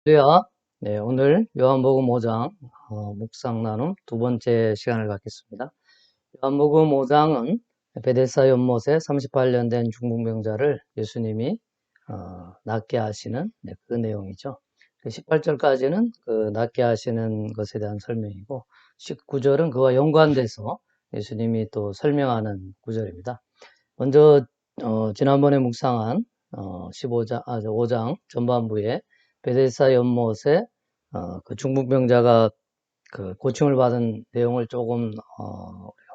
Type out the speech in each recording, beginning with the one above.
할렐루야. 네, 오늘 요한복음 5장 묵상 나눔 두 번째 시간을 갖겠습니다. 요한복음 5장은 베데스다 연못에 38년 된 중풍병자를 예수님이 낫게 하시는 그 내용이죠. 18절까지는 그 낫게 하시는 것에 대한 설명이고 19절은 그와 연관돼서 예수님이 또 설명하는 구절입니다. 먼저 지난번에 묵상한 5장 전반부에 베데스다 연못에 그 중풍병자가 그 고침을 받은 내용을 조금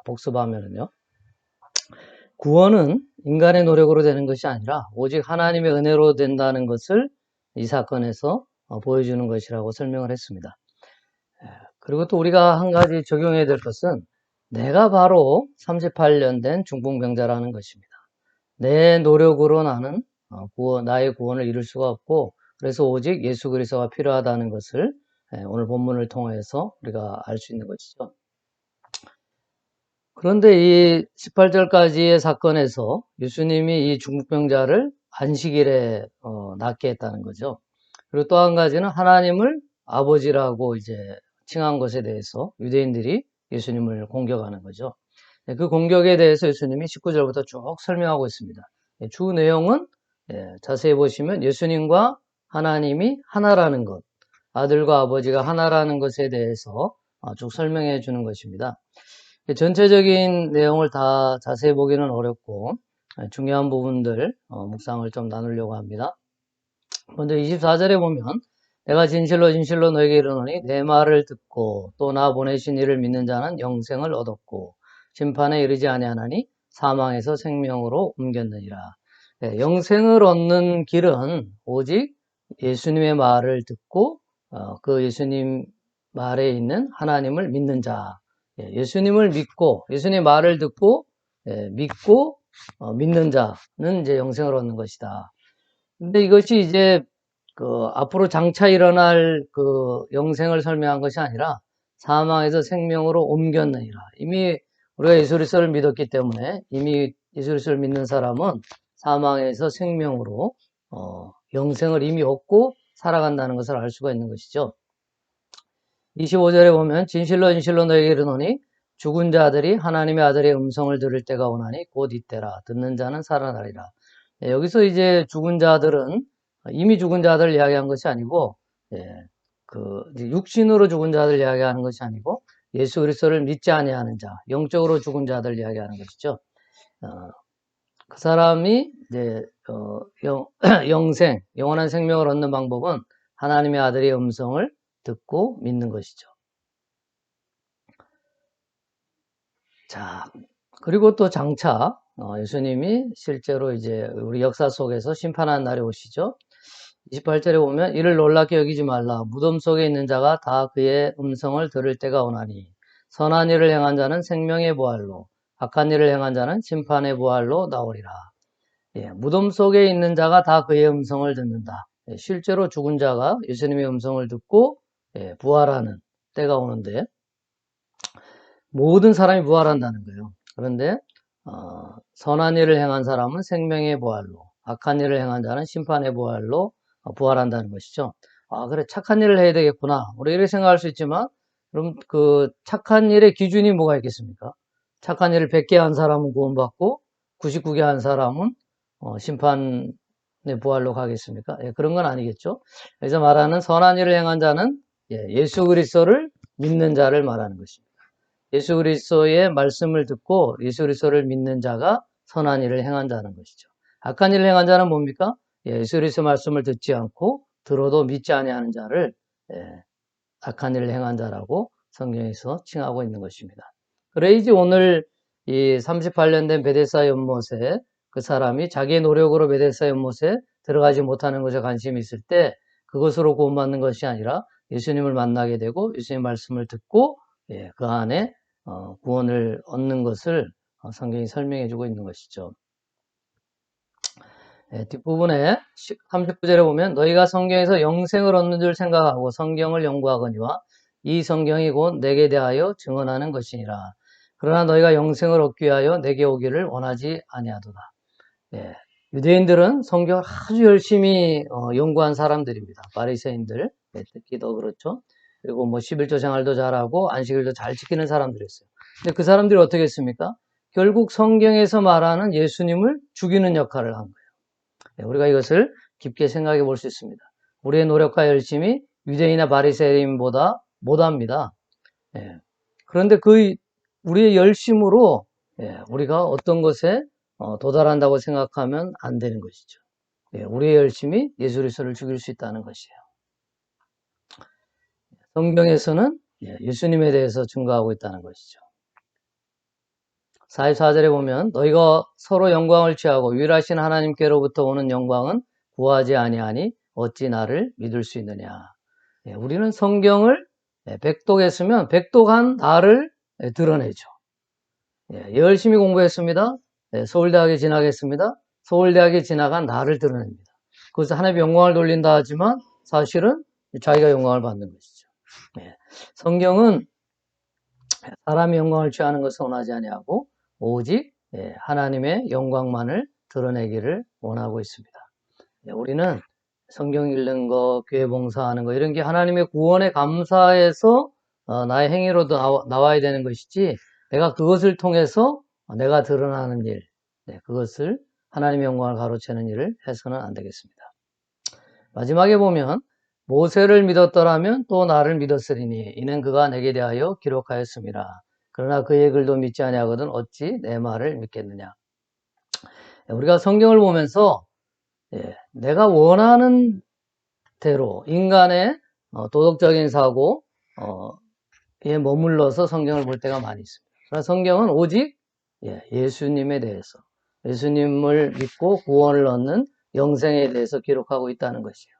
복습하면은요. 구원은 인간의 노력으로 되는 것이 아니라 오직 하나님의 은혜로 된다는 것을 이 사건에서 보여주는 것이라고 설명을 했습니다. 그리고 또 우리가 한 가지 적용해야 될 것은 내가 바로 38년 된 중풍병자라는 것입니다. 내 노력으로 나는 나의 구원을 이룰 수가 없고 그래서 오직 예수 그리스도가 필요하다는 것을 오늘 본문을 통해서 우리가 알 수 있는 것이죠. 그런데 이 18절까지의 사건에서 예수님이 이 중풍병자를 안식일에 낫게 했다는 거죠. 그리고 또 한 가지는 하나님을 아버지라고 이제 칭한 것에 대해서 유대인들이 예수님을 공격하는 거죠. 그 공격에 대해서 예수님이 19절부터 쭉 설명하고 있습니다. 주 내용은 자세히 보시면 예수님과 하나님이 하나라는 것, 아들과 아버지가 하나라는 것에 대해서 쭉 설명해 주는 것입니다. 전체적인 내용을 다 자세히 보기는 어렵고 중요한 부분들 묵상을 좀 나누려고 합니다. 먼저 24절에 보면 내가 진실로 진실로 너에게 이르노니 내 말을 듣고 또 나 보내신 이를 믿는 자는 영생을 얻었고 심판에 이르지 아니하나니 사망에서 생명으로 옮겼느니라. 영생을 얻는 길은 오직 예수님의 말을 듣고 그 예수님 말에 있는 하나님을 믿는 자, 예수님을 믿고 예수님의 말을 듣고 믿고 믿는 자는 이제 영생을 얻는 것이다. 근데 이것이 이제 그 앞으로 장차 일어날 그 영생을 설명한 것이 아니라 사망에서 생명으로 옮겼느니라. 이미 우리가 예수 그리스도를 믿었기 때문에 이미 예수 그리스도를 믿는 사람은 사망에서 생명으로 영생을 이미 얻고 살아간다는 것을 알 수가 있는 것이죠. 25절에 보면 진실로 진실로 너에게 이르노니 죽은 자들이 하나님의 아들의 음성을 들을 때가 오나니 곧 이때라. 듣는 자는 살아나리라. 여기서 이제 죽은 자들은 이미 죽은 자들을 이야기한 것이 아니고 육신으로 죽은 자들 이야기하는 것이 아니고 예수 그리스도를 믿지 아니하는 자, 영적으로 죽은 자들 이야기하는 것이죠. 그 사람이 이제 영생, 영원한 생명을 얻는 방법은 하나님의 아들의 음성을 듣고 믿는 것이죠. 자, 그리고 또 장차 예수님이 실제로 이제 우리 역사 속에서 심판하는 날이 오시죠. 28절에 보면 이를 놀랍게 여기지 말라. 무덤 속에 있는 자가 다 그의 음성을 들을 때가 오나니 선한 일을 행한 자는 생명의 부활로 악한 일을 행한 자는 심판의 부활로 나오리라. 무덤 속에 있는 자가 다 그의 음성을 듣는다. 실제로 죽은 자가 예수님의 음성을 듣고 부활하는 때가 오는데 모든 사람이 부활한다는 거예요. 그런데 선한 일을 행한 사람은 생명의 부활로 악한 일을 행한 자는 심판의 부활로 부활한다는 것이죠. 아, 그래, 착한 일을 해야 되겠구나. 우리 이렇게 생각할 수 있지만, 그럼 그 착한 일의 기준이 뭐가 있겠습니까? 착한 일을 100개 한 사람은 구원받고 99개 한 사람은 심판의 부활로 가겠습니까? 그런 건 아니겠죠. 그래서 말하는 선한 일을 행한 자는 예수 그리스도를 믿는 자를 말하는 것입니다. 예수 그리스도의 말씀을 듣고 예수 그리스도를 믿는 자가 선한 일을 행한 자는 것이죠. 악한 일을 행한 자는 뭡니까? 예수 그리스도 말씀을 듣지 않고 들어도 믿지 아니하는 자를 악한 일을 행한 자라고 성경에서 칭하고 있는 것입니다. 그래야지 오늘 이 38년 된 베데스다 연못에 그 사람이 자기의 노력으로 베데스다 연못에 들어가지 못하는 것에 관심이 있을 때 그것으로 구원받는 것이 아니라 예수님을 만나게 되고 예수님의 말씀을 듣고 그 안에 구원을 얻는 것을 성경이 설명해 주고 있는 것이죠. 뒷부분에 39절에 보면 너희가 성경에서 영생을 얻는 줄 생각하고 성경을 연구하거니와 이 성경이 곧 내게 대하여 증언하는 것이니라. 그러나 너희가 영생을 얻기 위하여 내게 오기를 원하지 아니하도다. 유대인들은 성경을 아주 열심히 연구한 사람들입니다. 바리새인들. 특히 더 그렇죠. 그리고 뭐 11조 생활도 잘하고 안식일도 잘 지키는 사람들이었어요. 근데 그 사람들이 어떻게 했습니까? 결국 성경에서 말하는 예수님을 죽이는 역할을 한 거예요. 우리가 이것을 깊게 생각해 볼 수 있습니다. 우리의 노력과 열심이 유대인이나 바리새인보다 못합니다. 그런데 우리의 열심으로 우리가 어떤 것에 도달한다고 생각하면 안 되는 것이죠. 우리의 열심이 예수 그리스도를 죽일 수 있다는 것이에요. 성경에서는 예수님에 대해서 증거하고 있다는 것이죠. 44절에 보면 너희가 서로 영광을 취하고 유일하신 하나님께로부터 오는 영광은 구하지 아니하니 어찌 나를 믿을 수 있느냐. 우리는 성경을 백독했으면 백독한 나를 드러내죠. 열심히 공부했습니다. 서울대학에 진학했습니다. 서울대학에 진학한 나를 드러냅니다. 그래서 하나님의 영광을 돌린다 하지만 사실은 자기가 영광을 받는 것이죠. 성경은 사람의 영광을 취하는 것을 원하지 아니하고 오직 하나님의 영광만을 드러내기를 원하고 있습니다. 우리는 성경 읽는 거, 교회 봉사하는 거 이런 게 하나님의 구원에 감사해서 나의 행위로도 나와야 되는 것이지 내가 그것을 통해서 내가 드러나는 일, 그것을 하나님의 영광을 가로채는 일을 해서는 안 되겠습니다. 마지막에 보면 모세를 믿었더라면 또 나를 믿었으리니 이는 그가 내게 대하여 기록하였습니다. 그러나 그의 글도 믿지 아니하거든 어찌 내 말을 믿겠느냐. 우리가 성경을 보면서 내가 원하는 대로 인간의 도덕적인 사고에 머물러서 성경을 볼 때가 많이 있습니다. 그러나 성경은 오직 예수님에 대해서 예수님을 믿고 구원을 얻는 영생에 대해서 기록하고 있다는 것이에요.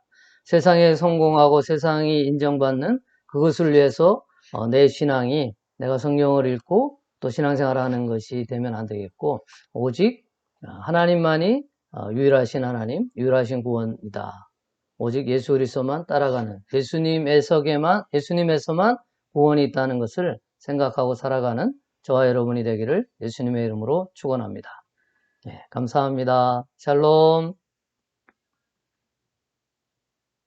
세상에 성공하고 세상이 인정받는 그것을 위해서 내 신앙이 내가 성경을 읽고 또 신앙생활을 하는 것이 되면 안 되겠고 오직 하나님만이 유일하신 하나님, 유일하신 구원이다. 오직 예수 그리스도만 따라가는 예수님에서만 구원이 있다는 것을 생각하고 살아가는 저와 여러분이 되기를 예수님의 이름으로 축원합니다. 감사합니다. 샬롬.